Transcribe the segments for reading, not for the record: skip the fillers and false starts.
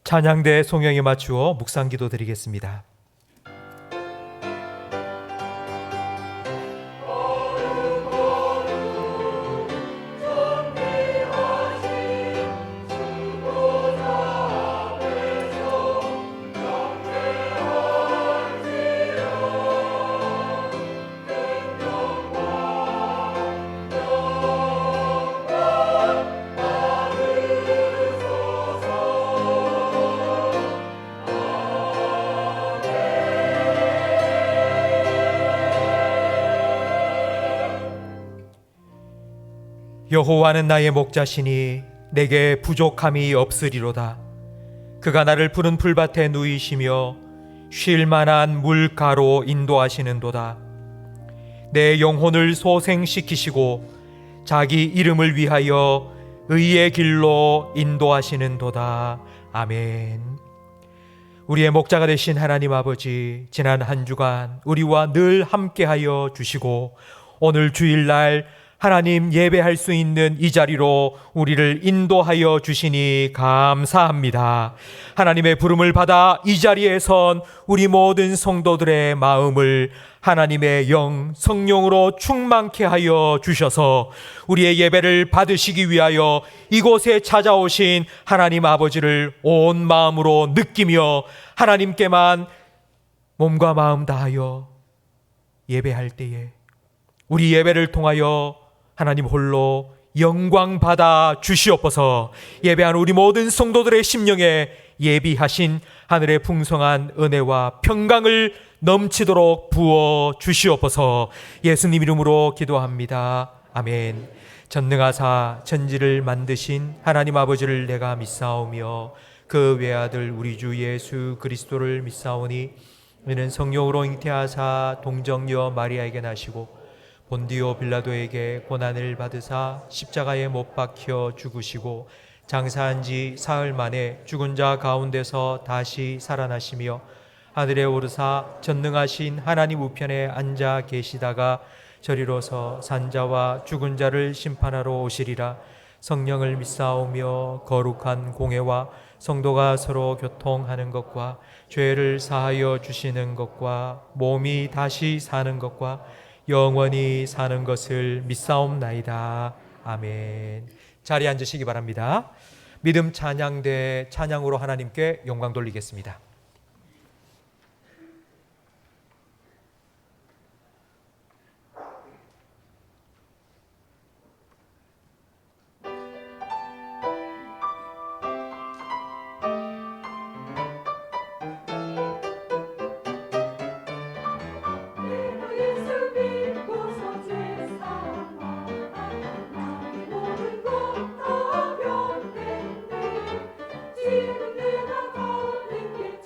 찬양대 송영에 맞추어 묵상기도 드리겠습니다. 여호와는 나의 목자시니 내게 부족함이 없으리로다. 그가 나를 푸른 풀밭에 누이시며 쉴 만한 물가로 인도하시는도다. 내 영혼을 소생시키시고 자기 이름을 위하여 의의 길로 인도하시는도다. 아멘. 우리의 목자가 되신 하나님 아버지, 지난 한 주간 우리와 늘 함께하여 주시고 오늘 주일날 하나님 예배할 수 있는 이 자리로 우리를 인도하여 주시니 감사합니다. 하나님의 부름을 받아 이 자리에 선 우리 모든 성도들의 마음을 하나님의 영, 성령으로 충만케 하여 주셔서 우리의 예배를 받으시기 위하여 이곳에 찾아오신 하나님 아버지를 온 마음으로 느끼며 하나님께만 몸과 마음 다하여 예배할 때에 우리 예배를 통하여 하나님 홀로 영광 받아 주시옵소서. 예배하는 우리 모든 성도들의 심령에 예비하신 하늘의 풍성한 은혜와 평강을 넘치도록 부어 주시옵소서. 예수님 이름으로 기도합니다. 아멘. 전능하사 천지를 만드신 하나님 아버지를 내가 믿사오며 그 외아들 우리 주 예수 그리스도를 믿사오니 이는 성령으로 잉태하사 동정녀 마리아에게 나시고 본디오 빌라도에게 고난을 받으사 십자가에 못 박혀 죽으시고 장사한 지 사흘 만에 죽은 자 가운데서 다시 살아나시며 하늘에 오르사 전능하신 하나님 우편에 앉아 계시다가 저리로서 산자와 죽은 자를 심판하러 오시리라. 성령을 믿사오며 거룩한 공회와 성도가 서로 교통하는 것과 죄를 사하여 주시는 것과 몸이 다시 사는 것과 영원히 사는 것을 믿사옵나이다. 아멘. 자리에 앉으시기 바랍니다. 믿음 찬양대 찬양으로 하나님께 영광 돌리겠습니다. 지금 내가 가는 길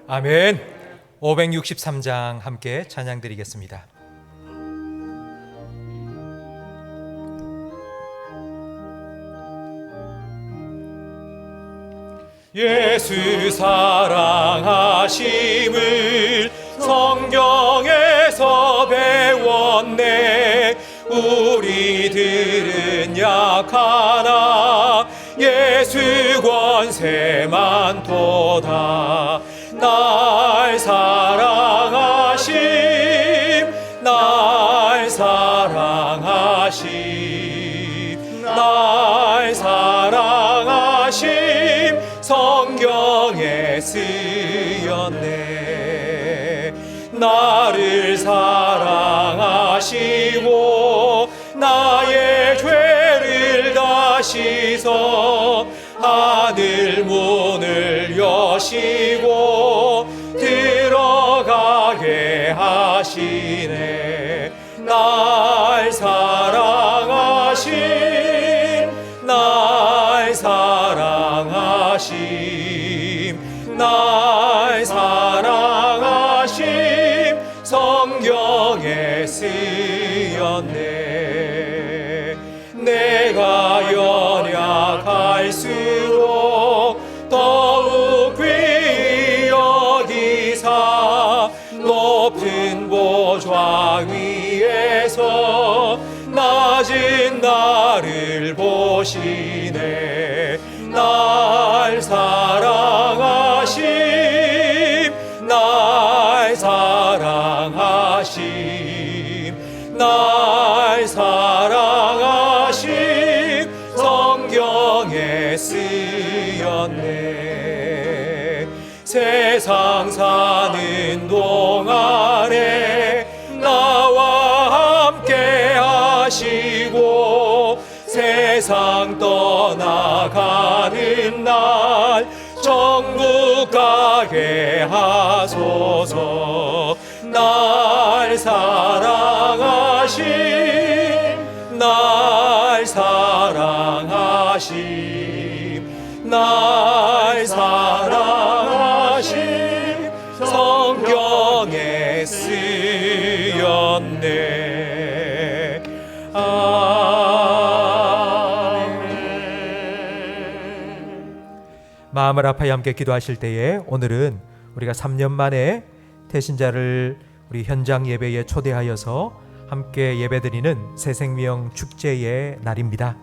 아멘. 563장 함께 찬양 드리겠습니다. 예수 사랑하심을 성경에서 배웠네. 우리들은 약하나 예수 권세만 도다. 날 사랑하심, 날 사랑하심, 날 사랑하심 성경에 쓰였네. 나를 사랑하시고 나의 죄를 다 씻어 하늘 문을 여시고 들어가게 하시네. 날 사랑하심, 날 사랑하심, 날 사랑하심 성경에 쓰였네. 내가 연약할수록 더욱 귀히 여기사 높은 보좌 위에서 낮은 나를 보시네. 날 사랑하심, 날 사랑하심, 날 사랑하심 성경에 쓰였네. 세상 사는 동안에 나와 함께 하시고 세상 떠나가는 날 천국 가게 하소서. 날 사랑하심, 날 사랑하심, 날 사랑하심 성경에 쓰였네. 마음을 아파야 함께 기도하실 때에 오늘은 우리가 3년 만에 태신자를 우리 현장 예배에 초대하여서 함께 예배드리는 새생명 축제의 날입니다.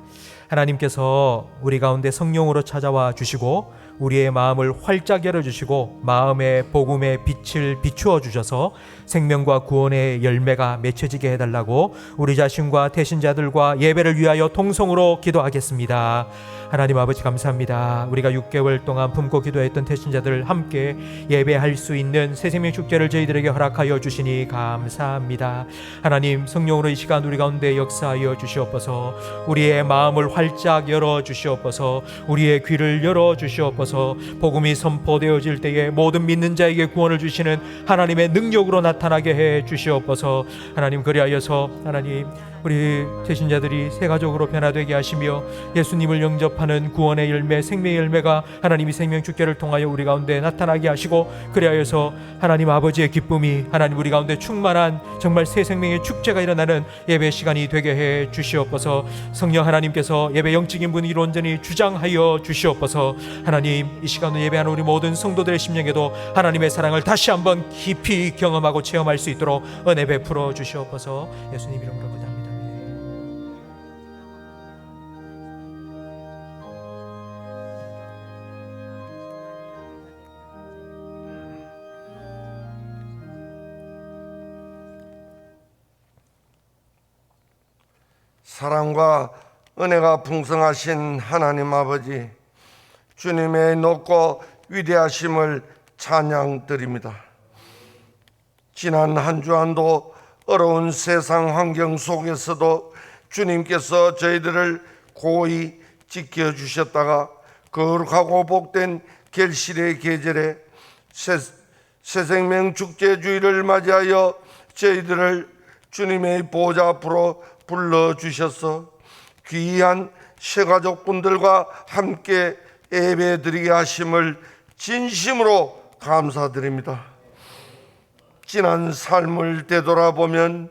하나님께서 우리 가운데 성령으로 찾아와 주시고 우리의 마음을 활짝 열어주시고 마음의 복음의 빛을 비추어 주셔서 생명과 구원의 열매가 맺혀지게 해달라고 우리 자신과 태신자들과 예배를 위하여 통성으로 기도하겠습니다. 하나님 아버지 감사합니다. 우리가 6개월 동안 품고 기도했던 태신자들 함께 예배할 수 있는 새생명 축제를 저희들에게 허락하여 주시니 감사합니다. 하나님 성령으로 이 시간 우리 가운데 역사하여 주시옵소서. 우리의 마음을 활짝 열어 주시옵소서. 우리의 귀를 열어 주시옵소서. 복음이 선포되어질 때에 모든 믿는 자에게 구원을 주시는 하나님의 능력으로 나타나게 해 주시옵소서. 하나님 그리하여서 하나님 우리 태신자들이 새 가족으로 변화되게 하시며 예수님을 영접하는 구원의 열매, 생명의 열매가 하나님이 생명 축제를 통하여 우리 가운데 나타나게 하시고 그리하여서 하나님 아버지의 기쁨이 하나님 우리 가운데 충만한 정말 새 생명의 축제가 일어나는 예배 시간이 되게 해 주시옵소서. 성령 하나님께서 예배 영적인 분위기를 온전히 주장하여 주시옵소서. 하나님 이 시간을 예배하는 우리 모든 성도들의 심령에도 하나님의 사랑을 다시 한번 깊이 경험하고 체험할 수 있도록 은혜 베풀어 주시옵소서. 예수님 이름으로 기도합니다. 사랑과 은혜가 풍성하신 하나님 아버지, 주님의 높고 위대하심을 찬양드립니다. 지난 한 주간도 어려운 세상 환경 속에서도 주님께서 저희들을 고이 지켜주셨다가 거룩하고 복된 결실의 계절에 새생명 축제주의를 맞이하여 저희들을 주님의 보좌 앞으로 불러주셔서 귀한 새가족분들과 함께 예배드리게 하심을 진심으로 감사드립니다. 지난 삶을 되돌아보면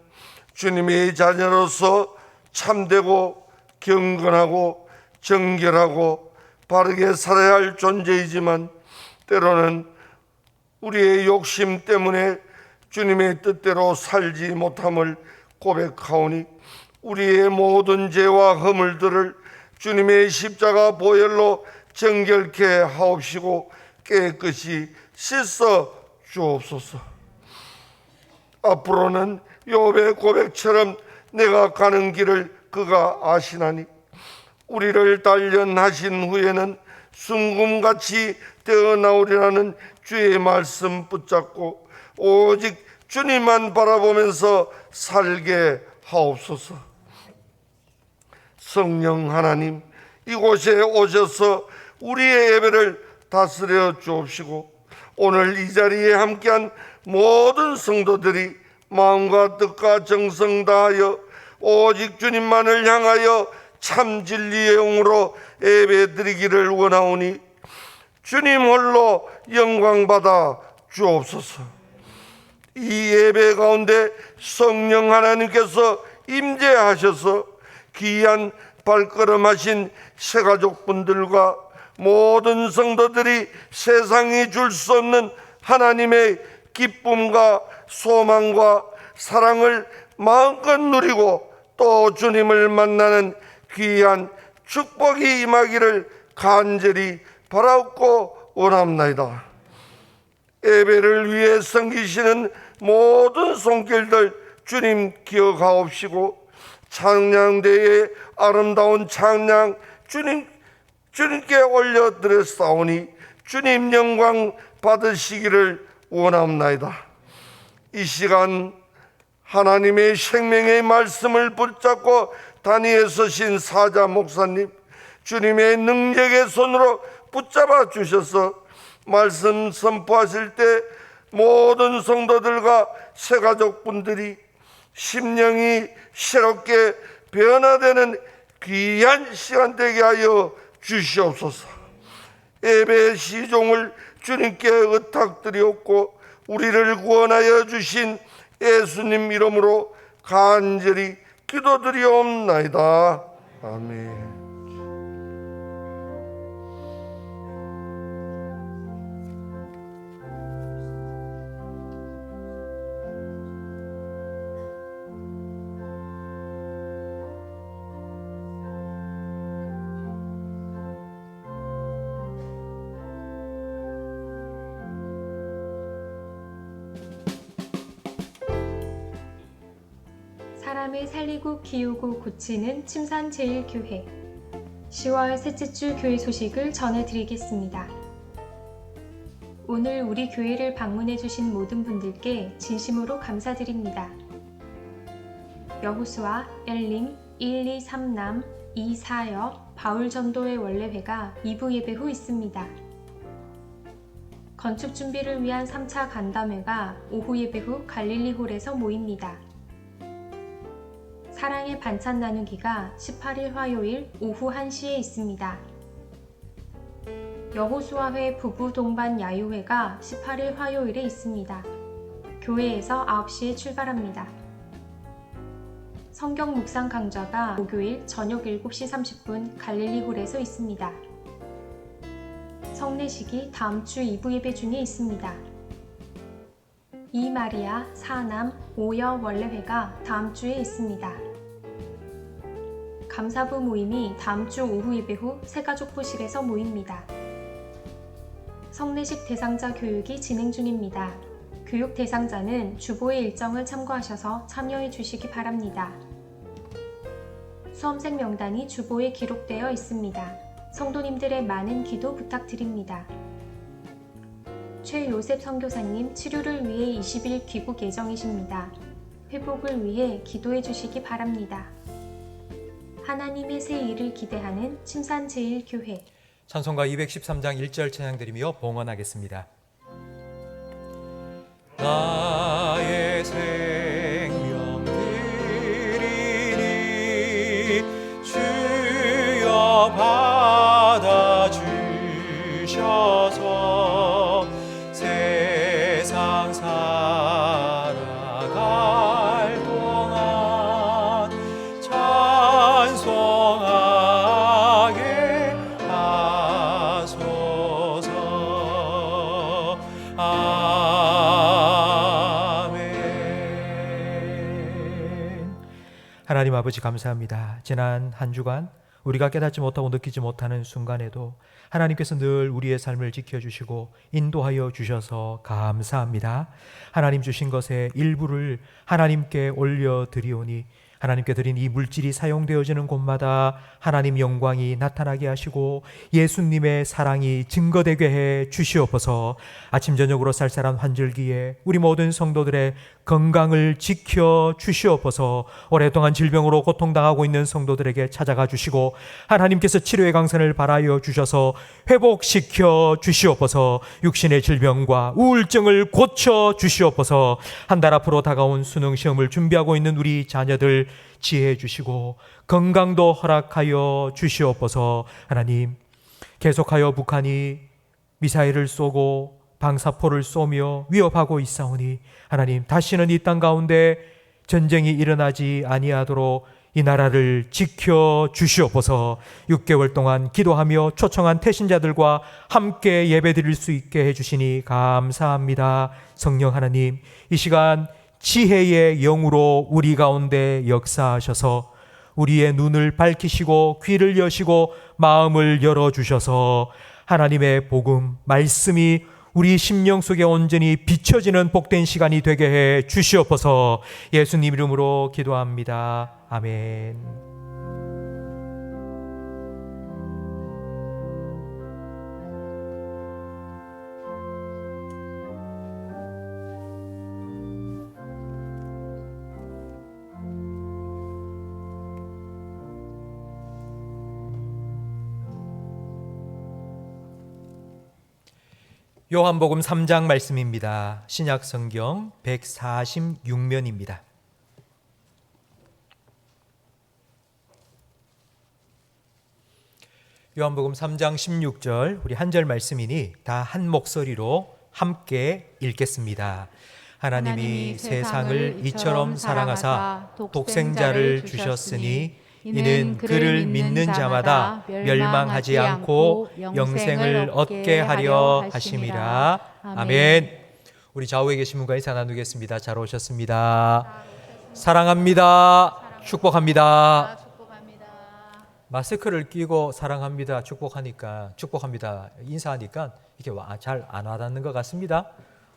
주님의 자녀로서 참되고 경건하고 정결하고 바르게 살아야 할 존재이지만 때로는 우리의 욕심 때문에 주님의 뜻대로 살지 못함을 고백하오니 우리의 모든 죄와 허물들을 주님의 십자가 보혈로 정결케 하옵시고 깨끗이 씻어 주옵소서. 앞으로는 욥의 고백처럼 내가 가는 길을 그가 아시나니 우리를 단련하신 후에는 순금같이 되어 나오리라는 주의 말씀 붙잡고 오직 주님만 바라보면서 살게 하옵소서. 성령 하나님, 이곳에 오셔서 우리의 예배를 다스려 주옵시고 오늘 이 자리에 함께한 모든 성도들이 마음과 뜻과 정성 다하여 오직 주님만을 향하여 참 진리의 영으로 예배드리기를 원하오니 주님 홀로 영광받아 주옵소서. 이 예배 가운데 성령 하나님께서 임재하셔서 귀한 발걸음하신 새가족분들과 모든 성도들이 세상이 줄 수 없는 하나님의 기쁨과 소망과 사랑을 마음껏 누리고 또 주님을 만나는 귀한 축복이 임하기를 간절히 바라옵고 원합나이다. 예배를 위해 섬기시는 모든 손길들 주님 기억하옵시고 찬양대의 아름다운 찬양 주님께 올려드렸사오니 주님 영광 받으시기를 원합나이다. 이 시간 하나님의 생명의 말씀을 붙잡고 단위에 서신 사자 목사님, 주님의 능력의 손으로 붙잡아 주셔서 말씀 선포하실 때 모든 성도들과 새가족분들이 심령이 새롭게 변화되는 귀한 시간 되게 하여 주시옵소서. 예배의 시종을 주님께 의탁드리옵고 우리를 구원하여 주신 예수님 이름으로 간절히 기도드리옵나이다. 아멘. 사람을 살리고 키우고 고치는 침산제일교회 10월 셋째 주 교회 소식을 전해드리겠습니다. 오늘 우리 교회를 방문해 주신 모든 분들께 진심으로 감사드립니다. 여호수아, 엘림, 1, 2, 3남, 2, 4여, 바울전도회 원래회가 2부 예배 후 있습니다. 건축 준비를 위한 3차 간담회가 오후 예배 후 갈릴리홀에서 모입니다. 사랑의 반찬 나누기가 18일 화요일 오후 1시에 있습니다. 여호수아회 부부 동반 야유회가 18일 화요일에 있습니다. 교회에서 9시에 출발합니다. 성경 묵상 강좌가 목요일 저녁 7시 30분 갈릴리홀에서 있습니다. 성례식이 다음 주 2부 예배 중에 있습니다. 이마리아, 사남, 5여 원래회가 다음 주에 있습니다. 감사부 모임이 다음 주 오후 예배 후 새가족부실에서 모입니다. 성례식 대상자 교육이 진행 중입니다. 교육 대상자는 주보의 일정을 참고하셔서 참여해 주시기 바랍니다. 수험생 명단이 주보에 기록되어 있습니다. 성도님들의 많은 기도 부탁드립니다. 최요셉 선교사님 치료를 위해 20일 귀국 예정이십니다. 회복을 위해 기도해 주시기 바랍니다. 하나님의 새 일을 기대하는 침산제일교회 찬송가 213장 1절 찬양드리며 봉헌하겠습니다. 나의 생명 드리니 주여 받아주셔서 세상 살아갈 동안 찬송하게 하소서. 아멘. 하나님 아버지 감사합니다. 지난 한 주간 우리가 깨닫지 못하고 느끼지 못하는 순간에도 하나님께서 늘 우리의 삶을 지켜주시고 인도하여 주셔서 감사합니다. 하나님 주신 것의 일부를 하나님께 올려드리오니 하나님께 드린 이 물질이 사용되어지는 곳마다 하나님 영광이 나타나게 하시고 예수님의 사랑이 증거되게 해 주시옵소서. 아침 저녁으로 쌀쌀한 환절기에 우리 모든 성도들의 건강을 지켜 주시옵소서. 오랫동안 질병으로 고통당하고 있는 성도들에게 찾아가 주시고 하나님께서 치료의 강선을 발하여 주셔서 회복시켜 주시옵소서. 육신의 질병과 우울증을 고쳐 주시옵소서. 한 달 앞으로 다가온 수능 시험을 준비하고 있는 우리 자녀들 지혜해 주시고 건강도 허락하여 주시옵소서. 하나님, 계속하여 북한이 미사일을 쏘고 방사포를 쏘며 위협하고 있사오니 하나님, 다시는 이 땅 가운데 전쟁이 일어나지 아니하도록 이 나라를 지켜 주시옵소서. 6개월 동안 기도하며 초청한 태신자들과 함께 예배드릴 수 있게 해주시니 감사합니다. 성령 하나님, 이 시간 지혜의 영으로 우리 가운데 역사하셔서 우리의 눈을 밝히시고 귀를 여시고 마음을 열어주셔서 하나님의 복음, 말씀이 우리 심령 속에 온전히 비춰지는 복된 시간이 되게 해 주시옵소서. 예수님 이름으로 기도합니다. 아멘. 요한복음 3장 말씀입니다. 신약 성경 146면입니다. 요한복음 3장 16절, 우리 한 절 말씀이니 다 한 목소리로 함께 읽겠습니다. 하나님이 세상을 이처럼 사랑하사 독생자를 주셨으니 이는 그를 믿는 자마다 멸망하지 않고 영생을 얻게 하려 하심이라. 아멘. 우리 좌우에 계신 분과 인사 나누겠습니다. 잘 오셨습니다. 사랑합니다. 축복합니다. 마스크를 끼고 사랑합니다, 축복합니다 인사하니까 이게 잘 안 와닿는 것 같습니다.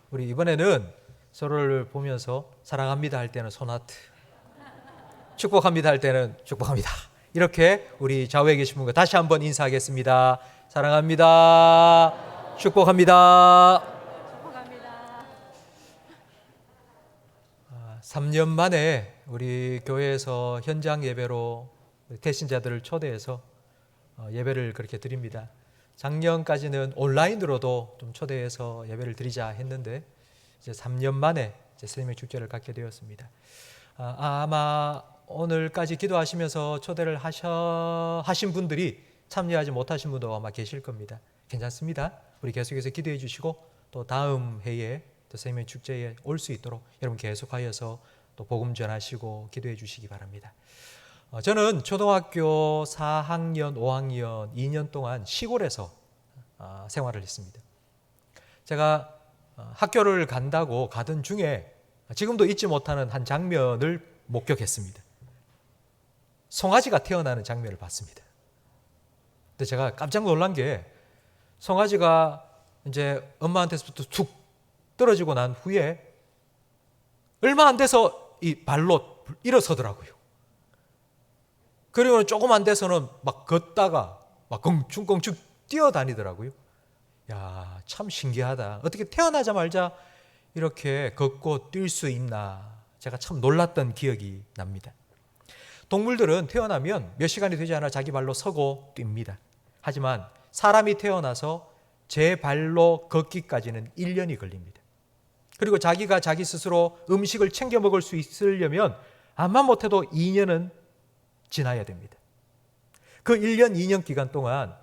우리 이번에는 서로를 보면서 사랑합니다 할 때는 손하트, 축복합니다 할 때는 축복합니다. 이렇게 우리 좌우에 계신 분과 다시 한번 인사하겠습니다. 사랑합니다. 축복합니다. 3년 만에 우리 교회에서 현장 예배로 태신자들을 초대해서 예배를 그렇게 드립니다. 작년까지는 온라인으로도 좀 초대해서 예배를 드리자 했는데 이제 3년 만에 선생님의 축제를 갖게 되었습니다. 아마 오늘까지 기도하시면서 초대를 하신 분들이 참여하지 못하신 분도 아마 계실 겁니다. 괜찮습니다. 우리 계속해서 기도해 주시고 또 다음 해에 또 선생님의 축제에 올 수 있도록 여러분 계속하여서 또 복음 전하시고 기도해 주시기 바랍니다. 저는 초등학교 4학년, 5학년 2년 동안 시골에서 생활을 했습니다. 제가 학교를 간다고 가던 중에 지금도 잊지 못하는 한 장면을 목격했습니다. 송아지가 태어나는 장면을 봤습니다. 근데 제가 깜짝 놀란 게 송아지가 이제 엄마한테서부터 툭 떨어지고 난 후에 얼마 안 돼서 이 발로 일어서더라고요. 그리고 조금 안 돼서는 막 걷다가 막 껑충껑충 뛰어다니더라고요. 야, 참 신기하다. 어떻게 태어나자마자 이렇게 걷고 뛸 수 있나. 제가 참 놀랐던 기억이 납니다. 동물들은 태어나면 몇 시간이 되지 않아 자기 발로 서고 뜁니다. 하지만 사람이 태어나서 제 발로 걷기까지는 1년이 걸립니다. 그리고 자기가 자기 스스로 음식을 챙겨 먹을 수 있으려면 암만 못해도 2년은 지나야 됩니다. 그 1년, 2년 기간 동안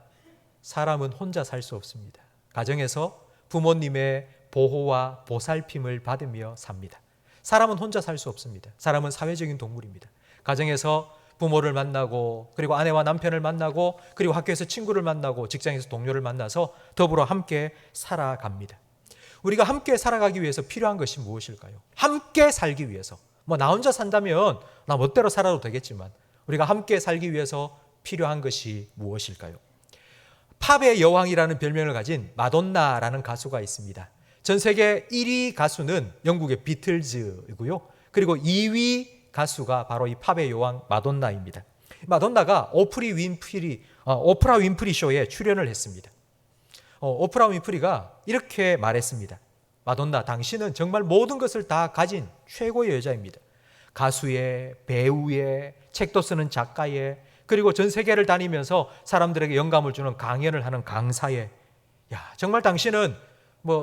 사람은 혼자 살 수 없습니다. 가정에서 부모님의 보호와 보살핌을 받으며 삽니다. 사람은 혼자 살 수 없습니다. 사람은 사회적인 동물입니다. 가정에서 부모를 만나고, 그리고 아내와 남편을 만나고, 그리고 학교에서 친구를 만나고, 직장에서 동료를 만나서 더불어 함께 살아갑니다. 우리가 함께 살아가기 위해서 필요한 것이 무엇일까요? 함께 살기 위해서. 나 혼자 산다면 나 멋대로 살아도 되겠지만 우리가 함께 살기 위해서 필요한 것이 무엇일까요? 팝의 여왕이라는 별명을 가진 마돈나라는 가수가 있습니다. 전 세계 1위 가수는 영국의 비틀즈이고요. 그리고 2위 가수가 바로 이 팝의 여왕 마돈나입니다. 마돈나가 오프라 윈프리 쇼에 출연을 했습니다. 오프라 윈프리가 이렇게 말했습니다. 마돈나, 당신은 정말 모든 것을 다 가진 최고의 여자입니다. 가수의, 배우의, 책도 쓰는 작가의, 그리고 전 세계를 다니면서 사람들에게 영감을 주는 강연을 하는 강사의, 정말 당신은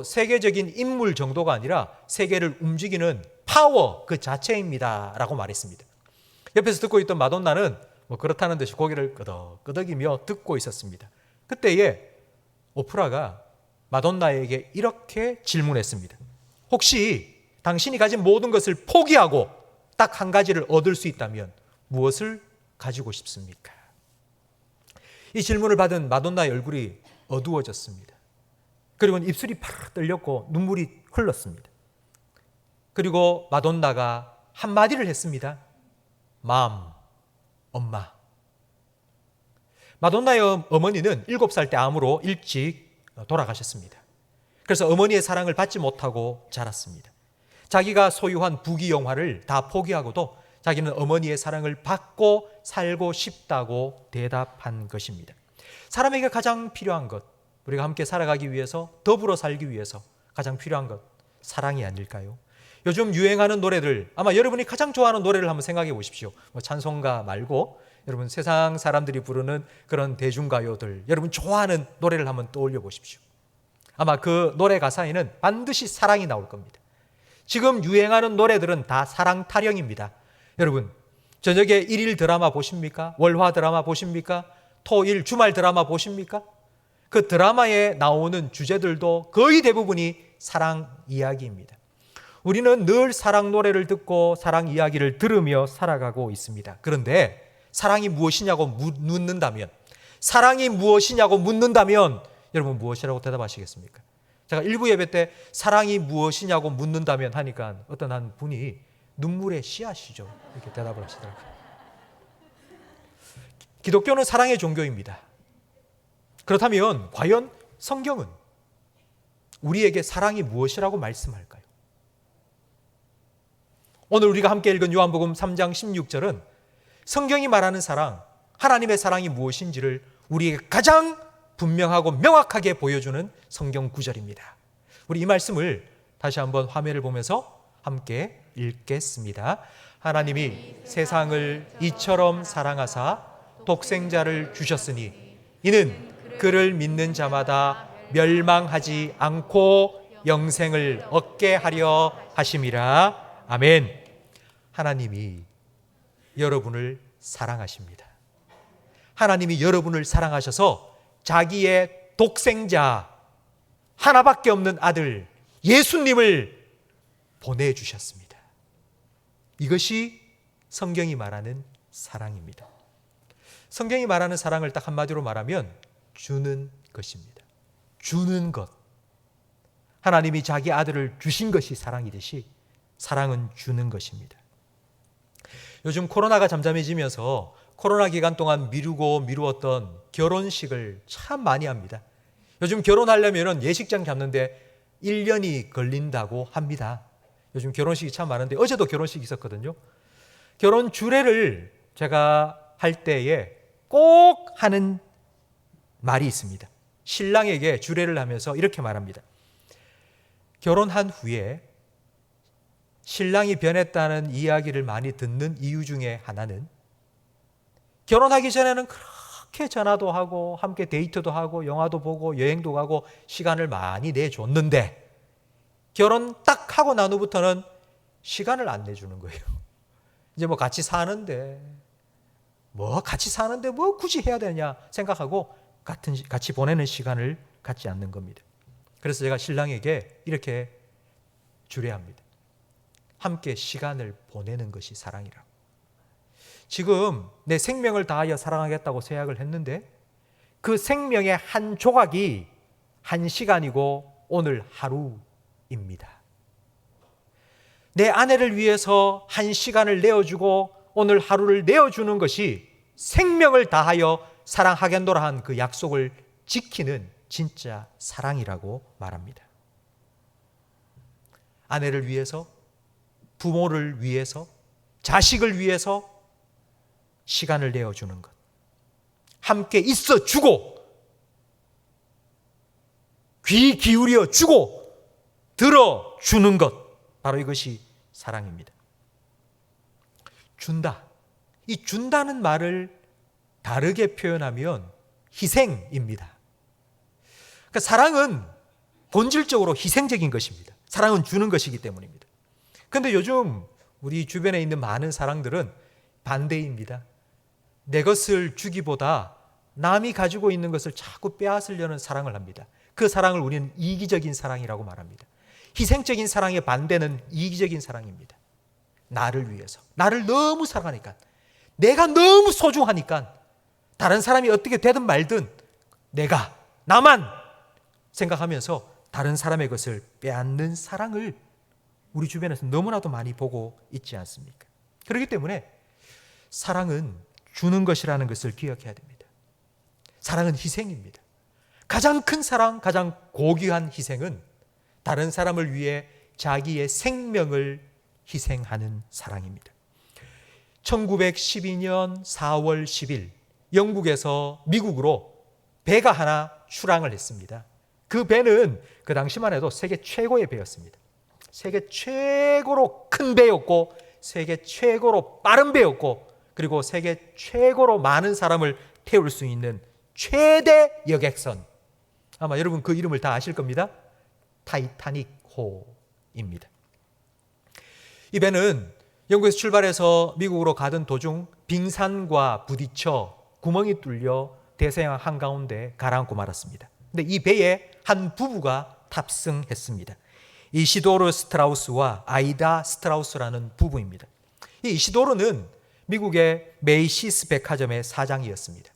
세계적인 인물 정도가 아니라 세계를 움직이는 파워 그 자체입니다 라고 말했습니다. 옆에서 듣고 있던 마돈나는 그렇다는 듯이 고개를 끄덕이며 듣고 있었습니다. 그때에 오프라가 마돈나에게 이렇게 질문했습니다. 혹시 당신이 가진 모든 것을 포기하고 딱 한 가지를 얻을 수 있다면 무엇을 가지고 싶습니까? 이 질문을 받은 마돈나의 얼굴이 어두워졌습니다. 그리고 입술이 파르르 떨렸고 눈물이 흘렀습니다. 그리고 마돈나가 한마디를 했습니다. 엄마. 마돈나의 어머니는 7살 때 암으로 일찍 돌아가셨습니다. 그래서 어머니의 사랑을 받지 못하고 자랐습니다. 자기가 소유한 부귀영화를 다 포기하고도 자기는 어머니의 사랑을 받고 살고 싶다고 대답한 것입니다. 사람에게 가장 필요한 것, 우리가 함께 살아가기 위해서, 더불어 살기 위해서 가장 필요한 것, 사랑이 아닐까요? 요즘 유행하는 노래들, 아마 여러분이 가장 좋아하는 노래를 한번 생각해 보십시오. 찬송가 말고 여러분 세상 사람들이 부르는 그런 대중가요들, 여러분 좋아하는 노래를 한번 떠올려 보십시오. 아마 그 노래 가사에는 반드시 사랑이 나올 겁니다. 지금 유행하는 노래들은 다 사랑 타령입니다. 여러분, 저녁에 일일 드라마 보십니까? 월화 드라마 보십니까? 토일 주말 드라마 보십니까? 그 드라마에 나오는 주제들도 거의 대부분이 사랑 이야기입니다. 우리는 늘 사랑 노래를 듣고 사랑 이야기를 들으며 살아가고 있습니다. 그런데 사랑이 무엇이냐고 묻는다면 여러분 무엇이라고 대답하시겠습니까? 제가 일부 예배 때 사랑이 무엇이냐고 묻는다면 하니까 어떤 한 분이 눈물의 씨앗이죠, 이렇게 대답을 하시더라고요. 기독교는 사랑의 종교입니다. 그렇다면 과연 성경은 우리에게 사랑이 무엇이라고 말씀할까요? 오늘 우리가 함께 읽은 요한복음 3장 16절은 성경이 말하는 사랑, 하나님의 사랑이 무엇인지를 우리에게 가장 분명하고 명확하게 보여주는 성경 구절입니다. 우리 이 말씀을 다시 한번 화면을 보면서 함께 읽겠습니다. 하나님이 세상을 이처럼 사랑하사 독생자를 주셨으니 이는 그를 믿는 자마다 멸망하지 않고 영생을 얻게 하려 하심이라. 아멘. 하나님이 여러분을 사랑하십니다. 하나님이 여러분을 사랑하셔서 자기의 독생자, 하나밖에 없는 아들 예수님을 보내주셨습니다. 이것이 성경이 말하는 사랑입니다. 성경이 말하는 사랑을 딱 한마디로 말하면 주는 것입니다. 주는 것. 하나님이 자기 아들을 주신 것이 사랑이듯이 사랑은 주는 것입니다. 요즘 코로나가 잠잠해지면서 코로나 기간 동안 미루었던 결혼식을 참 많이 합니다. 요즘 결혼하려면 예식장 잡는데 1년이 걸린다고 합니다. 요즘 결혼식이 참 많은데 어제도 결혼식이 있었거든요. 결혼 주례를 제가 할 때에 꼭 하는 말이 있습니다. 신랑에게 주례를 하면서 이렇게 말합니다. 결혼한 후에 신랑이 변했다는 이야기를 많이 듣는 이유 중에 하나는 결혼하기 전에는 그렇게 전화도 하고 함께 데이트도 하고 영화도 보고 여행도 가고 시간을 많이 내줬는데 결혼 딱 하고 난 후부터는 시간을 안 내주는 거예요. 이제 뭐 같이 사는데 뭐 굳이 해야 되냐 생각하고 같이 보내는 시간을 갖지 않는 겁니다. 그래서 제가 신랑에게 이렇게 주례합니다. 함께 시간을 보내는 것이 사랑이라고. 지금 내 생명을 다하여 사랑하겠다고 생각을 했는데 그 생명의 한 조각이 한 시간이고 오늘 하루입니다. 내 아내를 위해서 한 시간을 내어주고 오늘 하루를 내어주는 것이 생명을 다하여 사랑하겠노라 한 그 약속을 지키는 진짜 사랑이라고 말합니다. 아내를 위해서, 부모를 위해서, 자식을 위해서 시간을 내어주는 것. 함께 있어 주고, 귀 기울여 주고, 들어주는 것. 바로 이것이 사랑입니다. 준다. 이 준다는 말을 다르게 표현하면 희생입니다. 그러니까 사랑은 본질적으로 희생적인 것입니다. 사랑은 주는 것이기 때문입니다. 그런데 요즘 우리 주변에 있는 많은 사랑들은 반대입니다. 내 것을 주기보다 남이 가지고 있는 것을 자꾸 빼앗으려는 사랑을 합니다. 그 사랑을 우리는 이기적인 사랑이라고 말합니다. 희생적인 사랑의 반대는 이기적인 사랑입니다. 나를 위해서, 나를 너무 사랑하니까, 내가 너무 소중하니까 다른 사람이 어떻게 되든 말든 나만 생각하면서 다른 사람의 것을 빼앗는 사랑을 우리 주변에서 너무나도 많이 보고 있지 않습니까? 그렇기 때문에 사랑은 주는 것이라는 것을 기억해야 됩니다. 사랑은 희생입니다. 가장 큰 사랑, 가장 고귀한 희생은 다른 사람을 위해 자기의 생명을 희생하는 사랑입니다. 1912년 4월 10일 영국에서 미국으로 배가 하나 출항을 했습니다. 그 배는 그 당시만 해도 세계 최고의 배였습니다. 세계 최고로 큰 배였고, 세계 최고로 빠른 배였고, 그리고 세계 최고로 많은 사람을 태울 수 있는 최대 여객선. 아마 여러분 그 이름을 다 아실 겁니다. 타이타닉호입니다. 이 배는 영국에서 출발해서 미국으로 가던 도중 빙산과 부딪혀 구멍이 뚫려 대서양 한가운데 가라앉고 말았습니다. 근데 이 배에 한 부부가 탑승했습니다. 이시도르 스트라우스와 아이다 스트라우스라는 부부입니다. 이 이시도르는 미국의 메이시스 백화점의 사장이었습니다.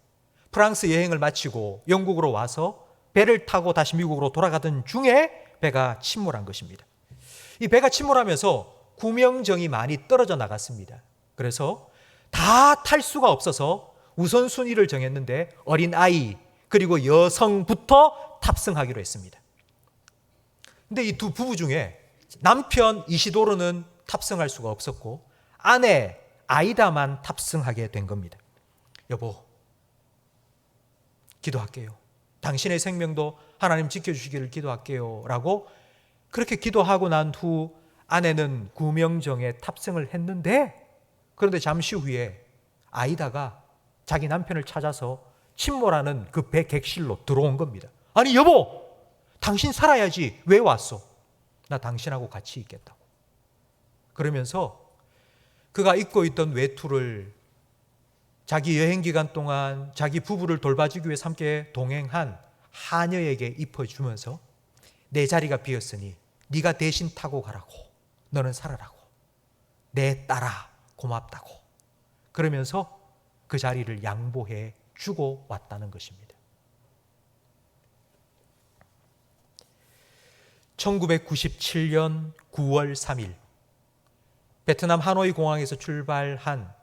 프랑스 여행을 마치고 영국으로 와서 배를 타고 다시 미국으로 돌아가던 중에 배가 침몰한 것입니다. 이 배가 침몰하면서 구명정이 많이 떨어져 나갔습니다. 그래서 다 탈 수가 없어서 우선순위를 정했는데 어린 아이 그리고 여성부터 탑승하기로 했습니다. 근데 이 두 부부 중에 남편 이시도르는 탑승할 수가 없었고 아내 아이다만 탑승하게 된 겁니다. 여보, 기도할게요. 당신의 생명도 하나님 지켜주시기를 기도할게요 라고 그렇게 기도하고 난 후 아내는 구명정에 탑승을 했는데, 그런데 잠시 후에 아이다가 자기 남편을 찾아서 침몰하는 그 배 객실로 들어온 겁니다. 아니 여보, 당신 살아야지 왜 왔어? 나 당신하고 같이 있겠다고. 그러면서 그가 입고 있던 외투를 자기 여행 기간 동안 자기 부부를 돌봐주기 위해서 함께 동행한 하녀에게 입혀주면서 내 자리가 비었으니 네가 대신 타고 가라고, 너는 살아라고, 내 딸아 고맙다고, 그러면서 그 자리를 양보해 주고 왔다는 것입니다. 1997년 9월 3일 베트남 하노이 공항에서 출발한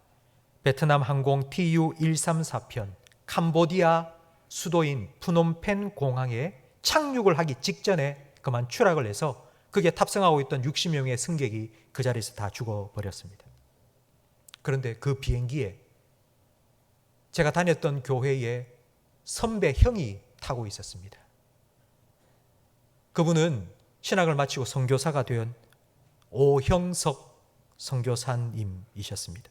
베트남 항공 TU-134편 캄보디아 수도인 푸놈펜 공항에 착륙을 하기 직전에 그만 추락을 해서 그게 탑승하고 있던 60명의 승객이 그 자리에서 다 죽어버렸습니다. 그런데 그 비행기에 제가 다녔던 교회에 선배 형이 타고 있었습니다. 그분은 신학을 마치고 선교사가 된 오형석 선교사님이셨습니다.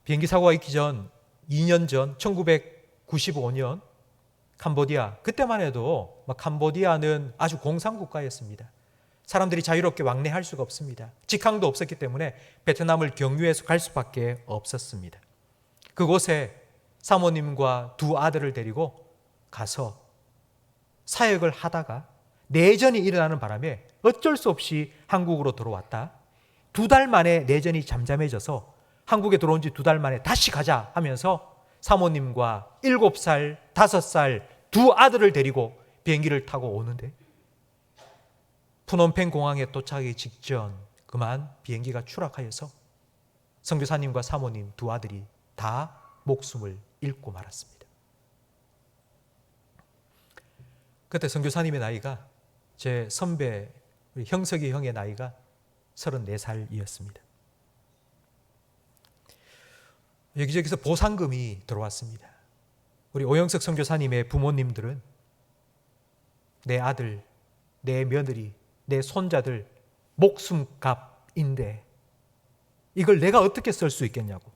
비행기 사고가 있기 전 2년 전 1995년 캄보디아, 그때만 해도 캄보디아는 아주 공산국가였습니다. 사람들이 자유롭게 왕래할 수가 없습니다. 직항도 없었기 때문에 베트남을 경유해서 갈 수밖에 없었습니다. 그곳에 사모님과 두 아들을 데리고 가서 사역을 하다가 내전이 일어나는 바람에 어쩔 수 없이 한국으로 들어왔다. 2달 만에 내전이 잠잠해져서 한국에 들어온 지 2달 만에 다시 가자 하면서 사모님과 7살, 5살 두 아들을 데리고 비행기를 타고 오는데 푸놈펜 공항에 도착하기 직전 그만 비행기가 추락하여서 선교사님과 사모님 두 아들이 다 목숨을 잃고 말았습니다. 그때 선교사님의 나이가 제 선배 우리 형석이 형의 나이가 34살이었습니다. 여기저기서 보상금이 들어왔습니다. 우리 오영석 선교사님의 부모님들은 내 아들, 내 며느리, 내 손자들 목숨값인데 이걸 내가 어떻게 쓸 수 있겠냐고.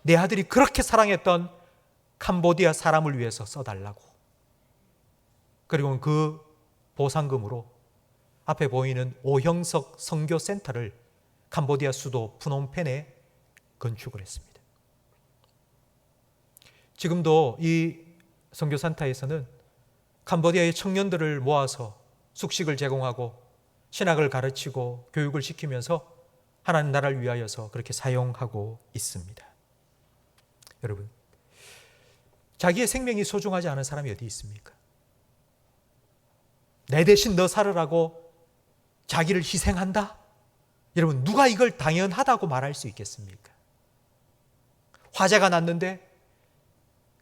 내 아들이 그렇게 사랑했던 캄보디아 사람을 위해서 써달라고. 그리고 그 보상금으로 앞에 보이는 오형석 선교센터를 캄보디아 수도 푸놈펜에 건축을 했습니다. 지금도 이 선교센터에서는 캄보디아의 청년들을 모아서 숙식을 제공하고 신학을 가르치고 교육을 시키면서 하나님 나라를 위하여서 그렇게 사용하고 있습니다. 여러분, 자기의 생명이 소중하지 않은 사람이 어디 있습니까? 내 대신 너 살으라고 자기를 희생한다? 여러분, 누가 이걸 당연하다고 말할 수 있겠습니까? 화재가 났는데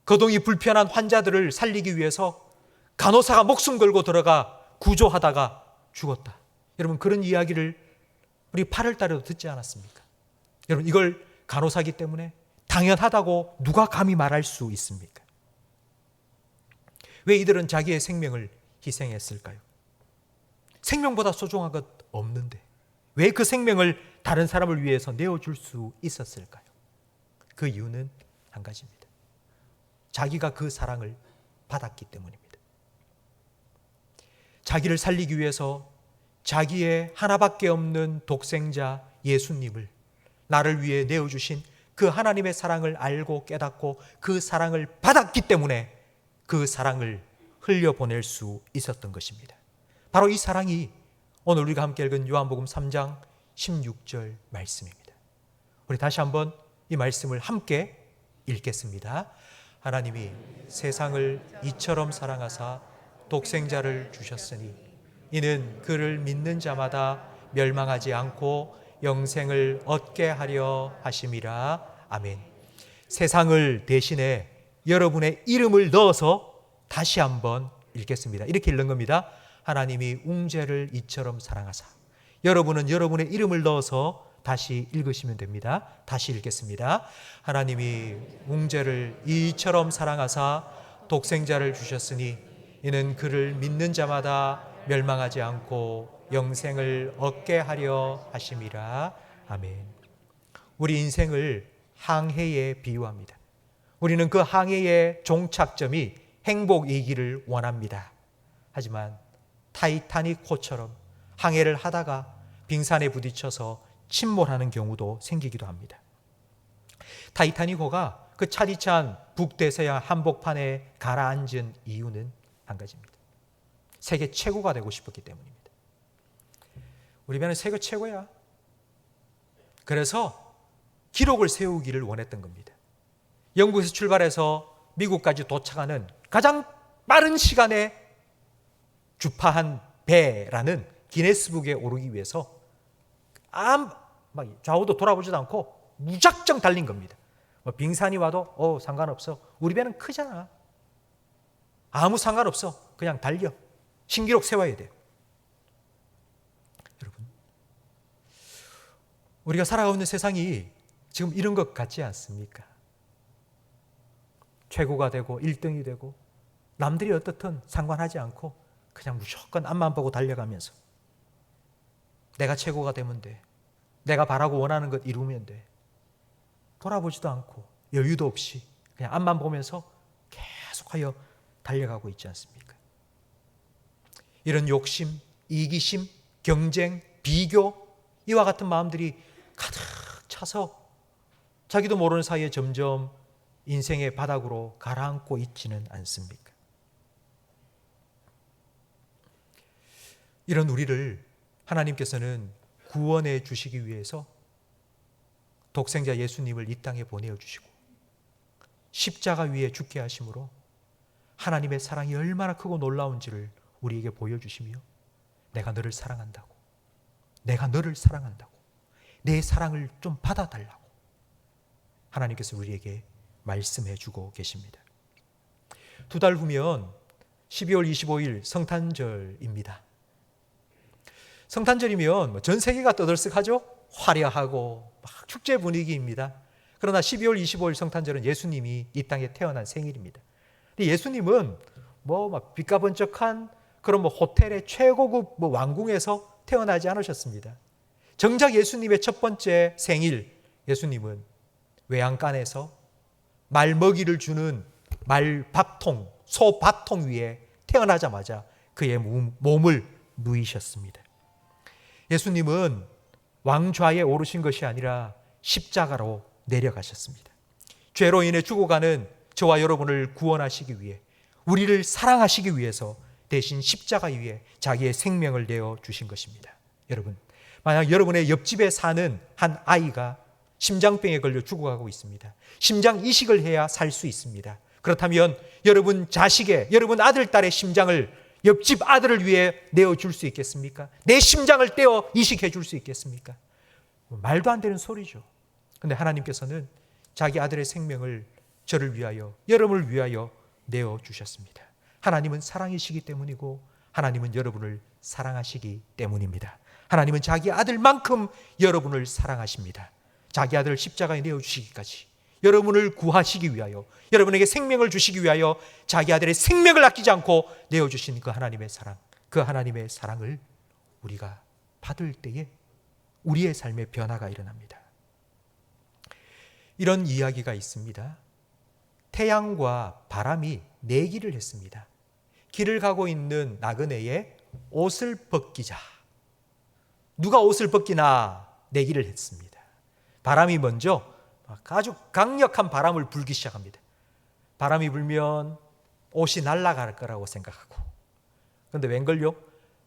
거동이 불편한 환자들을 살리기 위해서 간호사가 목숨 걸고 들어가 구조하다가 죽었다. 여러분, 그런 이야기를 우리 8월 달에도 듣지 않았습니까? 여러분, 이걸 간호사기 때문에 당연하다고 누가 감히 말할 수 있습니까? 왜 이들은 자기의 생명을 희생했을까요? 생명보다 소중한 것 없는데 왜 그 생명을 다른 사람을 위해서 내어줄 수 있었을까요? 그 이유는 한 가지입니다. 자기가 그 사랑을 받았기 때문입니다. 자기를 살리기 위해서 자기의 하나밖에 없는 독생자 예수님을 나를 위해 내어주신 그 하나님의 사랑을 알고 깨닫고 그 사랑을 받았기 때문에 그 사랑을 흘려보낼 수 있었던 것입니다. 바로 이 사랑이 오늘 우리가 함께 읽은 요한복음 3장 16절 말씀입니다. 우리 다시 한번 이 말씀을 함께 읽겠습니다. 하나님이 세상을 이처럼 사랑하사 독생자를 주셨으니 이는 그를 믿는 자마다 멸망하지 않고 영생을 얻게 하려 하심이라. 아멘. 세상을 대신해 여러분의 이름을 넣어서 다시 한번 읽겠습니다. 이렇게 읽는 겁니다. 하나님이 웅재를 이처럼 사랑하사. 여러분은 여러분의 이름을 넣어서 다시 읽으시면 됩니다. 다시 읽겠습니다. 하나님이 웅재를 이처럼 사랑하사 독생자를 주셨으니 이는 그를 믿는 자마다 멸망하지 않고 영생을 얻게 하려 하심이라. 아멘. 우리 인생을 항해에 비유합니다. 우리는 그 항해의 종착점이 행복이기를 원합니다. 하지만 타이타닉호처럼 항해를 하다가 빙산에 부딪혀서 침몰하는 경우도 생기기도 합니다. 타이타닉호가 그 차디찬 북대서양 한복판에 가라앉은 이유는 한 가지입니다. 세계 최고가 되고 싶었기 때문입니다. 우리 배는 세계 최고야. 그래서 기록을 세우기를 원했던 겁니다. 영국에서 출발해서 미국까지 도착하는 가장 빠른 시간에 주파한 배라는 기네스북에 오르기 위해서 막 좌우도 돌아보지도 않고 무작정 달린 겁니다. 뭐 빙산이 와도 상관없어. 우리 배는 크잖아. 아무 상관없어. 그냥 달려. 신기록 세워야 돼요. 여러분, 우리가 살아가고 있는 세상이 지금 이런 것 같지 않습니까? 최고가 되고 1등이 되고 남들이 어떻든 상관하지 않고 그냥 무조건 앞만 보고 달려가면서 내가 최고가 되면 돼. 내가 바라고 원하는 것 이루면 돼. 돌아보지도 않고 여유도 없이 그냥 앞만 보면서 계속하여 달려가고 있지 않습니까? 이런 욕심, 이기심, 경쟁, 비교 이와 같은 마음들이 가득 차서 자기도 모르는 사이에 점점 인생의 바닥으로 가라앉고 있지는 않습니까? 이런 우리를 하나님께서는 구원해 주시기 위해서 독생자 예수님을 이 땅에 보내주시고 십자가 위에 죽게 하심으로 하나님의 사랑이 얼마나 크고 놀라운지를 우리에게 보여주시며 내가 너를 사랑한다고, 내가 너를 사랑한다고, 내 사랑을 좀 받아달라고 하나님께서 우리에게 말씀해 주고 계십니다. 2달 후면 12월 25일 성탄절입니다. 성탄절이면 전 세계가 떠들썩하죠? 화려하고 막 축제 분위기입니다. 그러나 12월 25일 성탄절은 예수님이 이 땅에 태어난 생일입니다. 근데 예수님은 막 빛과 번쩍한 그런 호텔의 최고급 왕궁에서 태어나지 않으셨습니다. 정작 예수님의 첫 번째 생일, 예수님은 외양간에서 말 먹이를 주는 말밥통, 소밥통 위에 태어나자마자 그의 몸을 누이셨습니다. 예수님은 왕좌에 오르신 것이 아니라 십자가로 내려가셨습니다. 죄로 인해 죽어가는 저와 여러분을 구원하시기 위해, 우리를 사랑하시기 위해서 대신 십자가 위에 자기의 생명을 내어 주신 것입니다. 여러분, 만약 여러분의 옆집에 사는 한 아이가 심장병에 걸려 죽어가고 있습니다. 심장 이식을 해야 살 수 있습니다. 그렇다면 여러분 자식의, 여러분 아들, 딸의 심장을 옆집 아들을 위해 내어줄 수 있겠습니까? 내 심장을 떼어 이식해 줄 수 있겠습니까? 말도 안 되는 소리죠. 그런데 하나님께서는 자기 아들의 생명을 저를 위하여, 여러분을 위하여 내어주셨습니다. 하나님은 사랑이시기 때문이고 하나님은 여러분을 사랑하시기 때문입니다. 하나님은 자기 아들만큼 여러분을 사랑하십니다. 자기 아들을 십자가에 내어주시기까지, 여러분을 구하시기 위하여, 여러분에게 생명을 주시기 위하여 자기 아들의 생명을 아끼지 않고 내어주신 그 하나님의 사랑, 그 하나님의 사랑을 우리가 받을 때에 우리의 삶의 변화가 일어납니다. 이런 이야기가 있습니다. 태양과 바람이 내기를 했습니다. 길을 가고 있는 나그네의 옷을 벗기자. 누가 옷을 벗기나 내기를 했습니다. 바람이 먼저 아주 강력한 바람을 불기 시작합니다. 바람이 불면 옷이 날아갈 거라고 생각하고, 그런데 웬걸요?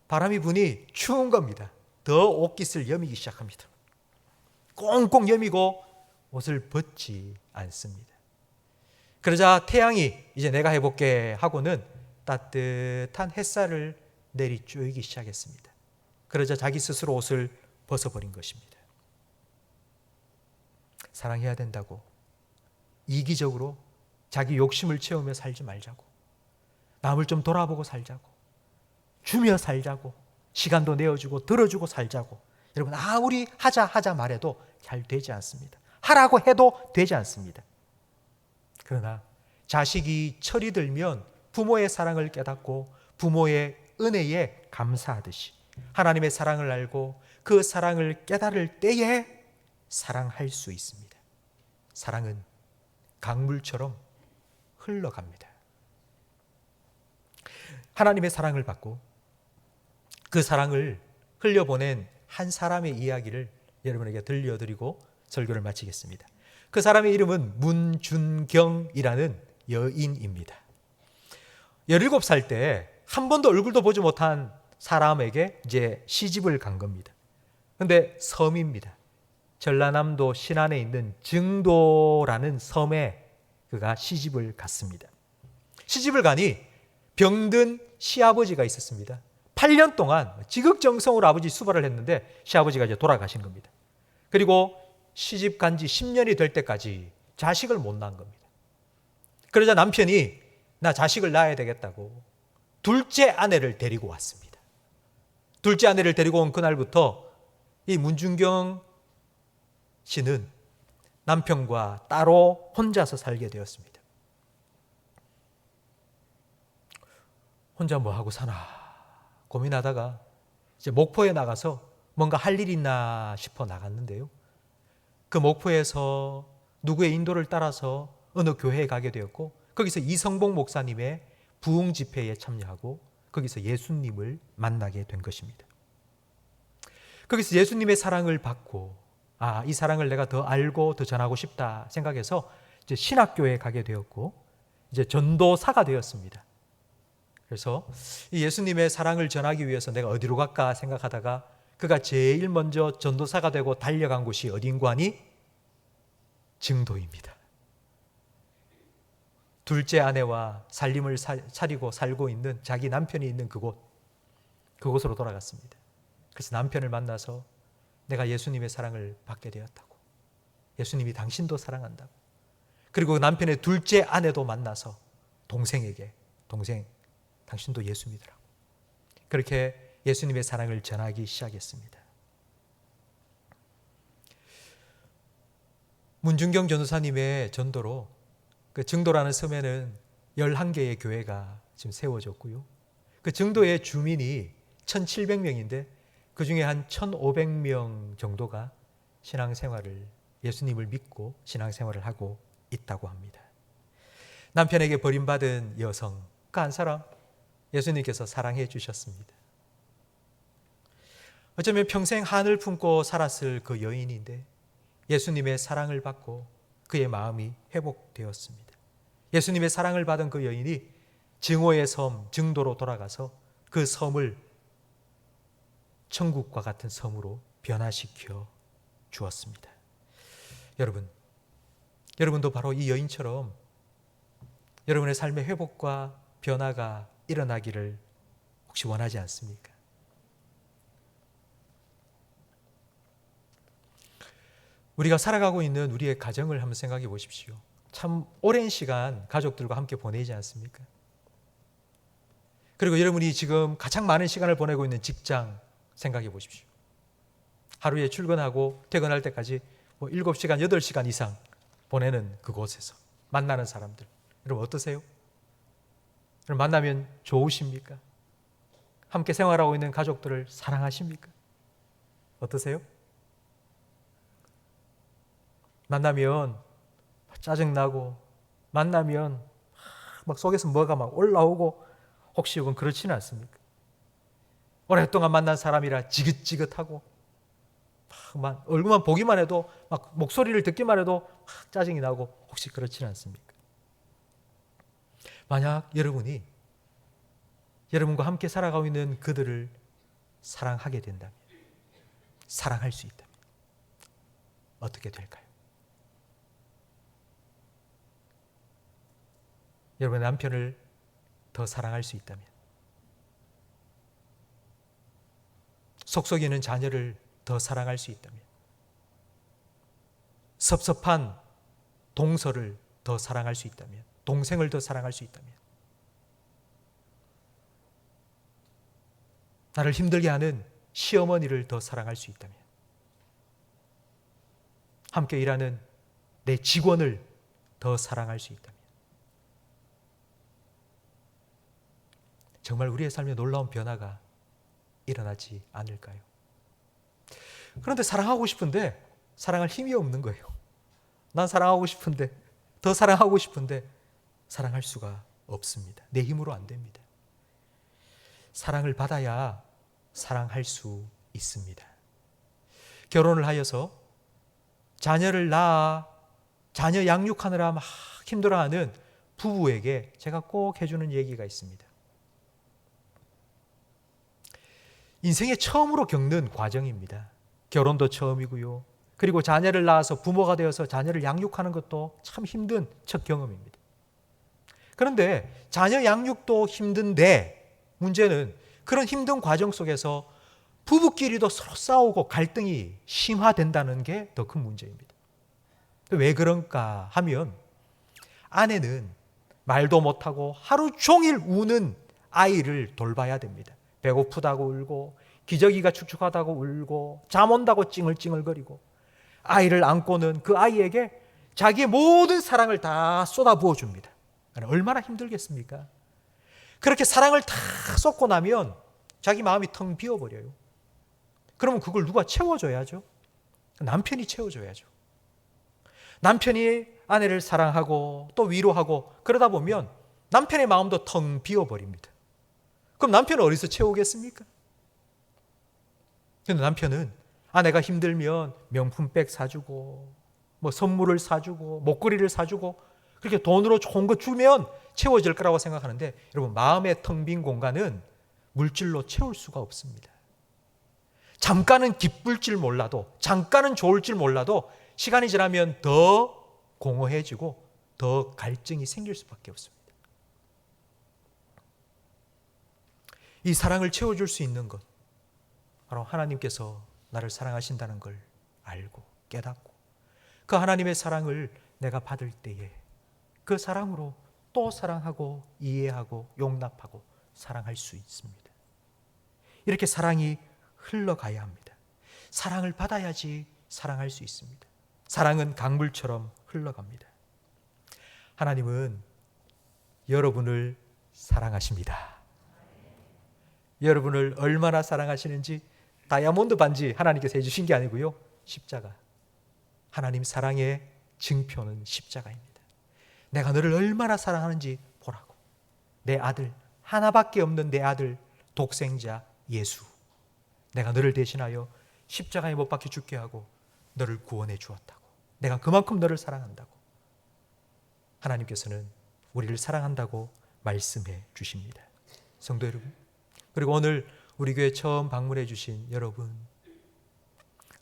바람이 부니 추운 겁니다. 더 옷깃을 여미기 시작합니다. 꽁꽁 여미고 옷을 벗지 않습니다. 그러자 태양이 이제 내가 해볼게 하고는 따뜻한 햇살을 내리쬐기 시작했습니다. 그러자 자기 스스로 옷을 벗어버린 것입니다. 사랑해야 된다고, 이기적으로 자기 욕심을 채우며 살지 말자고, 남을 좀 돌아보고 살자고, 주며 살자고, 시간도 내어주고 들어주고 살자고. 여러분, 우리 하자 말해도 잘 되지 않습니다. 하라고 해도 되지 않습니다. 그러나 자식이 철이 들면 부모의 사랑을 깨닫고 부모의 은혜에 감사하듯이 하나님의 사랑을 알고 그 사랑을 깨달을 때에 사랑할 수 있습니다. 사랑은 강물처럼 흘러갑니다. 하나님의 사랑을 받고 그 사랑을 흘려보낸 한 사람의 이야기를 여러분에게 들려드리고 설교를 마치겠습니다. 그 사람의 이름은 문준경이라는 여인입니다. 17살 때 한 번도 얼굴도 보지 못한 사람에게 이제 시집을 간 겁니다. 그런데 섬입니다. 전라남도 신안에 있는 증도라는 섬에 그가 시집을 갔습니다. 시집을 가니 병든 시아버지가 있었습니다. 8년 동안 지극정성으로 아버지 수발을 했는데 시아버지가 이제 돌아가신 겁니다. 그리고 시집 간 지 10년이 될 때까지 자식을 못 낳은 겁니다. 그러자 남편이 나 자식을 낳아야 되겠다고 둘째 아내를 데리고 왔습니다. 둘째 아내를 데리고 온 그날부터 이 문준경 씨는 남편과 따로 혼자서 살게 되었습니다. 혼자 뭐 하고 사나 고민하다가 이제 목포에 나가서 뭔가 할 일 있나 싶어 나갔는데요. 그 목포에서 누구의 인도를 따라서 어느 교회에 가게 되었고 거기서 이성복 목사님의 부흥 집회에 참여하고 거기서 예수님을 만나게 된 것입니다. 거기서 예수님의 사랑을 받고 이 사랑을 내가 더 알고 더 전하고 싶다 생각해서 이제 신학교에 가게 되었고 이제 전도사가 되었습니다. 그래서 이 예수님의 사랑을 전하기 위해서 내가 어디로 갈까 생각하다가 그가 제일 먼저 전도사가 되고 달려간 곳이 어딘고 하니 증도입니다. 둘째 아내와 살림을 차리고 살고 있는 자기 남편이 있는 그곳으로 돌아갔습니다. 그래서 남편을 만나서 내가 예수님의 사랑을 받게 되었다고, 예수님이 당신도 사랑한다고, 그리고 남편의 둘째 아내도 만나서 동생에게 동생 당신도 예수 믿으라고, 그렇게 예수님의 사랑을 전하기 시작했습니다. 문준경 전도사님의 전도로 그 증도라는 섬에는 11개의 교회가 지금 세워졌고요. 그 증도의 주민이 1,700명인데 그 중에 한 1,500명 정도가 신앙생활을, 예수님을 믿고 신앙생활을 하고 있다고 합니다. 남편에게 버림받은 여성, 그 한 사람 예수님께서 사랑해 주셨습니다. 어쩌면 평생 한을 품고 살았을 그 여인인데 예수님의 사랑을 받고 그의 마음이 회복되었습니다. 예수님의 사랑을 받은 그 여인이 증오의 섬, 증도로 돌아가서 그 섬을 천국과 같은 섬으로 변화시켜 주었습니다. 여러분도 바로 이 여인처럼 여러분의 삶의 회복과 변화가 일어나기를 혹시 원하지 않습니까? 우리가 살아가고 있는 우리의 가정을 한번 생각해 보십시오. 참 오랜 시간 가족들과 함께 보내지 않습니까? 그리고 여러분이 지금 가장 많은 시간을 보내고 있는 직장 생각해 보십시오. 하루에 출근하고 퇴근할 때까지 7시간, 8시간 이상 보내는 그곳에서 만나는 사람들, 여러분 어떠세요? 여러분 만나면 좋으십니까? 함께 생활하고 있는 가족들을 사랑하십니까? 어떠세요? 만나면 짜증나고, 만나면 막 속에서 뭐가 막 올라오고, 혹시 이건 그렇지는 않습니까? 오랫동안 만난 사람이라 지긋지긋하고, 막 얼굴만 보기만 해도, 막 목소리를 듣기만 해도 막 짜증이 나고, 혹시 그렇지는 않습니까? 만약 여러분이 여러분과 함께 살아가고 있는 그들을 사랑하게 된다면, 사랑할 수 있다면 어떻게 될까요? 여러분의 남편을 더 사랑할 수 있다면, 속썩이는 자녀를 더 사랑할 수 있다면, 섭섭한 동서를 더 사랑할 수 있다면, 동생을 더 사랑할 수 있다면, 나를 힘들게 하는 시어머니를 더 사랑할 수 있다면, 함께 일하는 내 직원을 더 사랑할 수 있다면, 정말 우리의 삶에 놀라운 변화가 일어나지 않을까요? 그런데 사랑하고 싶은데 사랑할 힘이 없는 거예요. 난 사랑하고 싶은데, 더 사랑하고 싶은데 사랑할 수가 없습니다. 내 힘으로 안 됩니다. 사랑을 받아야 사랑할 수 있습니다. 결혼을 하여서 자녀를 낳아 자녀 양육하느라 막 힘들어하는 부부에게 제가 꼭 해주는 얘기가 있습니다. 인생에 처음으로 겪는 과정입니다. 결혼도 처음이고요. 그리고 자녀를 낳아서 부모가 되어서 자녀를 양육하는 것도 참 힘든 첫 경험입니다. 그런데 자녀 양육도 힘든데 문제는 그런 힘든 과정 속에서 부부끼리도 서로 싸우고 갈등이 심화된다는 게 더 큰 문제입니다. 왜 그런가 하면 아내는 말도 못하고 하루 종일 우는 아이를 돌봐야 됩니다. 배고프다고 울고, 기저귀가 축축하다고 울고, 잠 온다고 찡얼찡얼거리고, 아이를 안고는 그 아이에게 자기의 모든 사랑을 다 쏟아부어 줍니다. 얼마나 힘들겠습니까? 그렇게 사랑을 다 쏟고 나면 자기 마음이 텅 비어버려요. 그러면 그걸 누가 채워줘야죠? 남편이 채워줘야죠. 남편이 아내를 사랑하고 또 위로하고 그러다 보면 남편의 마음도 텅 비어버립니다. 그럼 남편은 어디서 채우겠습니까? 근데 남편은 아내가 힘들면 명품백 사주고 뭐 선물을 사주고 목걸이를 사주고 그렇게 돈으로 좋은 거 주면 채워질 거라고 생각하는데, 여러분, 마음의 텅 빈 공간은 물질로 채울 수가 없습니다. 잠깐은 기쁠 줄 몰라도, 잠깐은 좋을 줄 몰라도 시간이 지나면 더 공허해지고 더 갈증이 생길 수밖에 없습니다. 이 사랑을 채워줄 수 있는 것, 바로 하나님께서 나를 사랑하신다는 걸 알고 깨닫고 그 하나님의 사랑을 내가 받을 때에 그 사랑으로 또 사랑하고 이해하고 용납하고 사랑할 수 있습니다. 이렇게 사랑이 흘러가야 합니다. 사랑을 받아야지 사랑할 수 있습니다. 사랑은 강물처럼 흘러갑니다. 하나님은 여러분을 사랑하십니다. 여러분을 얼마나 사랑하시는지 다이아몬드 반지 하나님께서 해주신 게 아니고요, 십자가. 하나님 사랑의 증표는 십자가입니다. 내가 너를 얼마나 사랑하는지 보라고. 내 아들, 하나밖에 없는 내 아들, 독생자 예수, 내가 너를 대신하여 십자가에 못 박혀 죽게 하고 너를 구원해 주었다고. 내가 그만큼 너를 사랑한다고. 하나님께서는 우리를 사랑한다고 말씀해 주십니다. 성도 여러분, 그리고 오늘 우리 교회 처음 방문해 주신 여러분,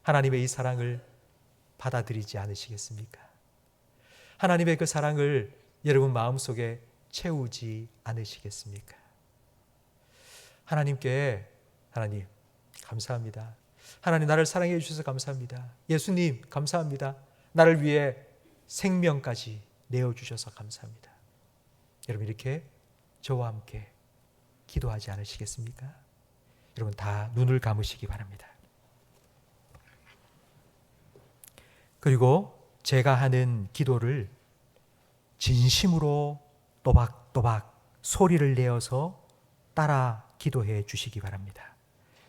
하나님의 이 사랑을 받아들이지 않으시겠습니까? 하나님의 그 사랑을 여러분 마음속에 채우지 않으시겠습니까? 하나님께, 하나님 감사합니다. 하나님, 나를 사랑해 주셔서 감사합니다. 예수님 감사합니다. 나를 위해 생명까지 내어주셔서 감사합니다. 여러분, 이렇게 저와 함께 기도하지 않으시겠습니까? 여러분, 다 눈을 감으시기 바랍니다. 그리고 제가 하는 기도를 진심으로 또박또박 소리를 내어서 따라 기도해 주시기 바랍니다.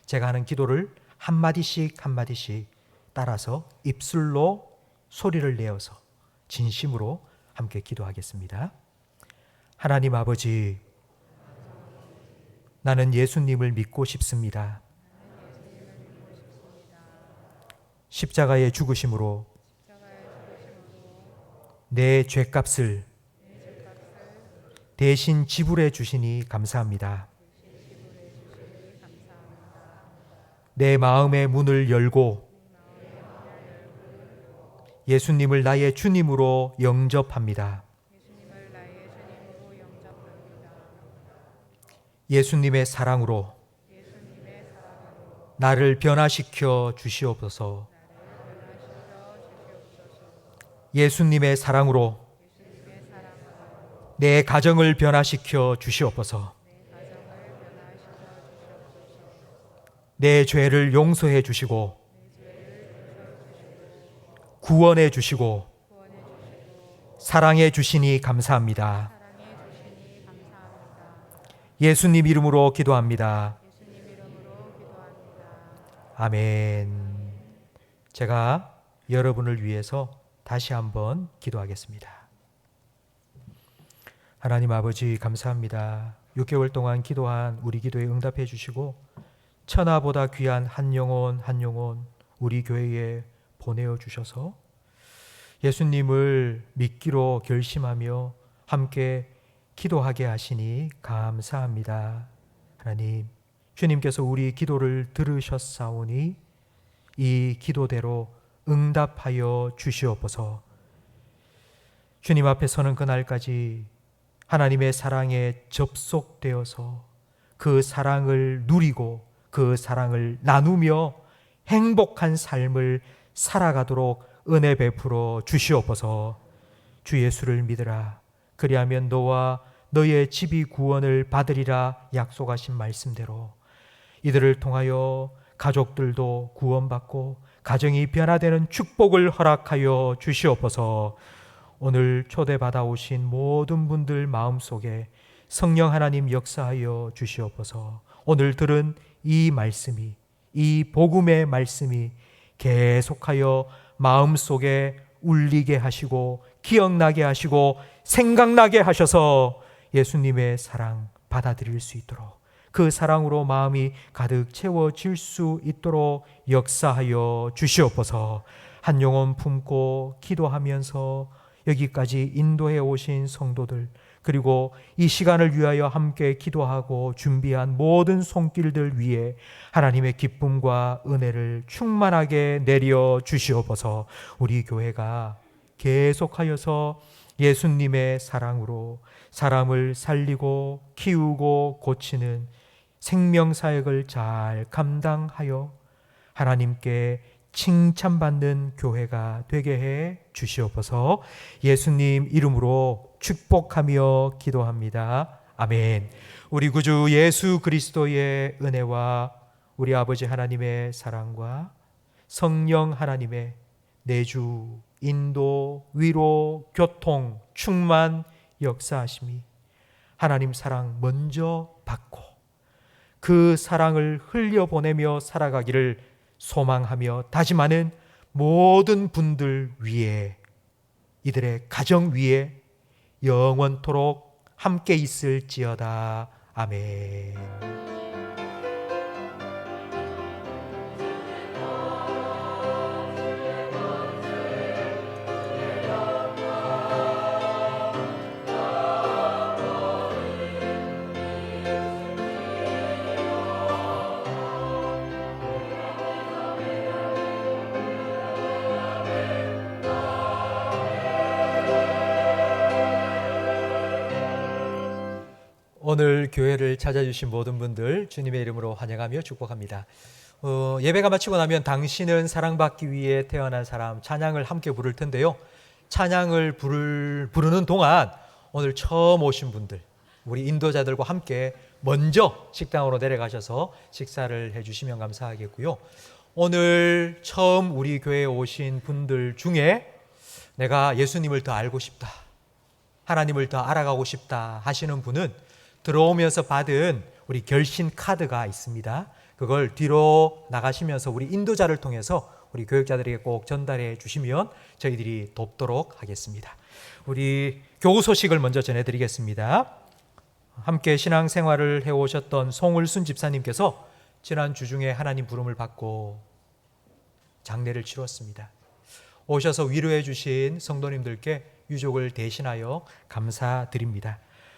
제가 하는 기도를 한마디씩 한마디씩 따라서 입술로 소리를 내어서 진심으로 함께 기도하겠습니다. 하나님 아버지, 나는 예수님을 믿고 싶습니다. 십자가의 죽으심으로 내 죄값을 대신 지불해 주시니 감사합니다. 내 마음의 문을 열고 예수님을 나의 주님으로 영접합니다. 예수님의 사랑으로 나를 변화시켜 주시옵소서. 예수님의 사랑으로 내 가정을 변화시켜 주시옵소서. 내 죄를 용서해 주시고 구원해 주시고 사랑해 주시니 감사합니다. 예수님 이름으로 기도합니다. 아멘. 제가 여러분을 위해서 다시 한번 기도하겠습니다. 하나님 아버지, 감사합니다. 6개월 동안 기도한 우리 기도에 응답해 주시고 천하보다 귀한 한 영혼 한 영혼 우리 교회에 보내어 주셔서 예수님을 믿기로 결심하며 함께 기도하게 하시니 감사합니다. 하나님, 주님께서 우리 기도를 들으셨사오니 이 기도대로 응답하여 주시옵소서. 주님 앞에 서는 그날까지 하나님의 사랑에 접속되어서 그 사랑을 누리고 그 사랑을 나누며 행복한 삶을 살아가도록 은혜 베풀어 주시옵소서. 주 예수를 믿으라. 그리하면 너와 너의 집이 구원을 받으리라 약속하신 말씀대로 이들을 통하여 가족들도 구원받고 가정이 변화되는 축복을 허락하여 주시옵소서. 오늘 초대받아 오신 모든 분들 마음속에 성령 하나님 역사하여 주시옵소서. 오늘 들은 이 말씀이, 이 복음의 말씀이 계속하여 마음속에 울리게 하시고 기억나게 하시고 생각나게 하셔서 예수님의 사랑 받아들일 수 있도록, 그 사랑으로 마음이 가득 채워질 수 있도록 역사하여 주시옵소서. 한 영혼 품고 기도하면서 여기까지 인도해 오신 성도들, 그리고 이 시간을 위하여 함께 기도하고 준비한 모든 손길들 위에 하나님의 기쁨과 은혜를 충만하게 내려 주시옵소서. 우리 교회가 계속하여서 예수님의 사랑으로 사람을 살리고 키우고 고치는 생명사역을 잘 감당하여 하나님께 칭찬받는 교회가 되게 해 주시옵소서. 예수님 이름으로 축복하며 기도합니다. 아멘. 우리 구주 예수 그리스도의 은혜와 우리 아버지 하나님의 사랑과 성령 하나님의 내주, 인도, 위로, 교통, 충만, 역사하심이 하나님 사랑 먼저 받고 그 사랑을 흘려보내며 살아가기를 소망하며 다짐하는 모든 분들 위에, 이들의 가정 위에 영원토록 함께 있을지어다. 아멘. 오늘 교회를 찾아주신 모든 분들 주님의 이름으로 환영하며 축복합니다. 예배가 마치고 나면 당신은 사랑받기 위해 태어난 사람 찬양을 함께 부를 텐데요. 찬양을 부르는 동안 오늘 처음 오신 분들, 우리 인도자들과 함께 먼저 식당으로 내려가셔서 식사를 해주시면 감사하겠고요. 오늘 처음 우리 교회에 오신 분들 중에 내가 예수님을 더 알고 싶다, 하나님을 더 알아가고 싶다 하시는 분은 들어오면서 받은 우리 결신 카드가 있습니다. 그걸 뒤로 나가시면서 우리 인도자를 통해서 우리 교육자들에게 꼭 전달해 주시면 저희들이 돕도록 하겠습니다. 우리 교우 소식을 먼저 전해드리겠습니다. 함께 신앙생활을 해오셨던 송을순 집사님께서 지난 주중에 하나님 부름을 받고 장례를 치렀습니다. 오셔서 위로해 주신 성도님들께 유족을 대신하여 감사드립니다.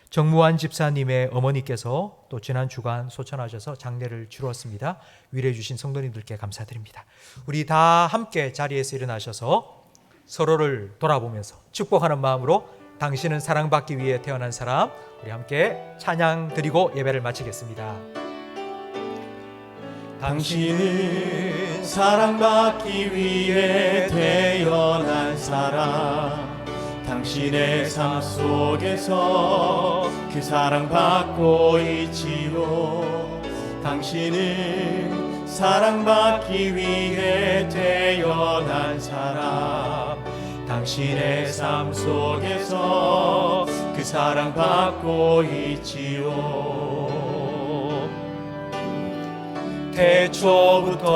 정무환 집사님의 어머니께서 또 지난 주간 소천하셔서 장례를 치루었습니다. 위로해 주신 성도님들께 감사드립니다. 우리 다 함께 자리에서 일어나셔서 서로를 돌아보면서 축복하는 마음으로 당신은 사랑받기 위해 태어난 사람, 우리 함께 찬양 드리고 예배를 마치겠습니다. 당신은 사랑받기 위해 태어난 사람, 당신의 삶 속에서 그 사랑받고 있지요. 당신은 사랑받기 위해 태어난 사람, 당신의 삶 속에서 그 사랑받고 있지요. 태초부터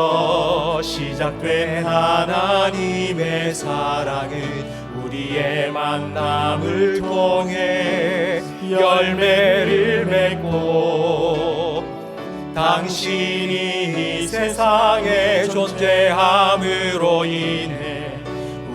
시작된 하나님의 사랑은 우리의 만남을 통해 열매를 맺고, 당신이 이 세상에 존재함으로 인해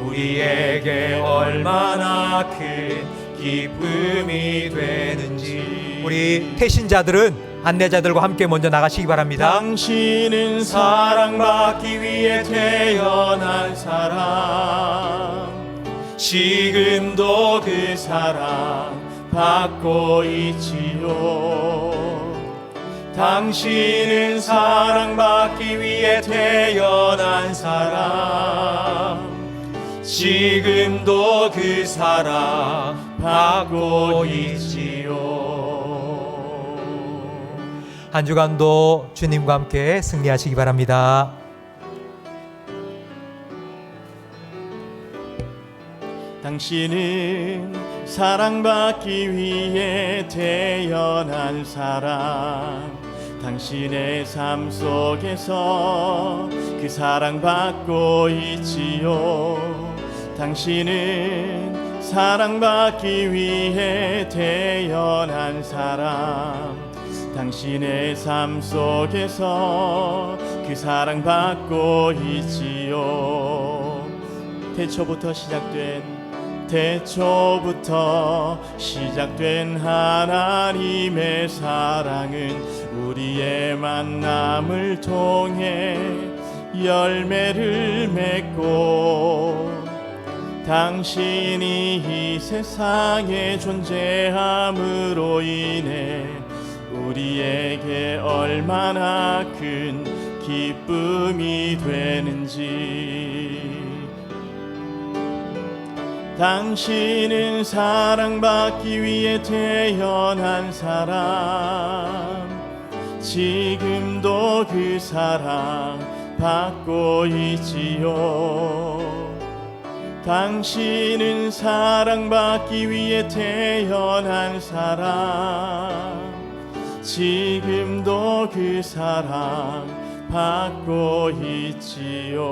우리에게 얼마나 큰 기쁨이 되는지. 우리 태신자들은 안내자들과 함께 먼저 나가시기 바랍니다. 당신은 사랑받기 위해 태어난 사람, 지금도 그 사랑 받고 있지요. 당신은 사랑받기 위해 태어난 사람, 지금도 그 사랑 받고 있지요. 한 주간도 주님과 함께 승리하시기 바랍니다. 당신은 사랑받기 위해 태어난 사람, 당신의 삶 속에서 그 사랑받고 있지요. 당신은 사랑받기 위해 태어난 사람, 당신의 삶 속에서 그 사랑 받고 있지요. 태초부터 시작된 하나님의 사랑은 우리의 만남을 통해 열매를 맺고 당신이 이 세상에 존재함으로 인해 우리에게 얼마나 큰 기쁨이 되는지. 당신은 사랑받기 위해 태어난 사람, 지금도 그 사랑 받고 있지요. 당신은 사랑받기 위해 태어난 사람, 지금도 그 사랑 받고 있지요.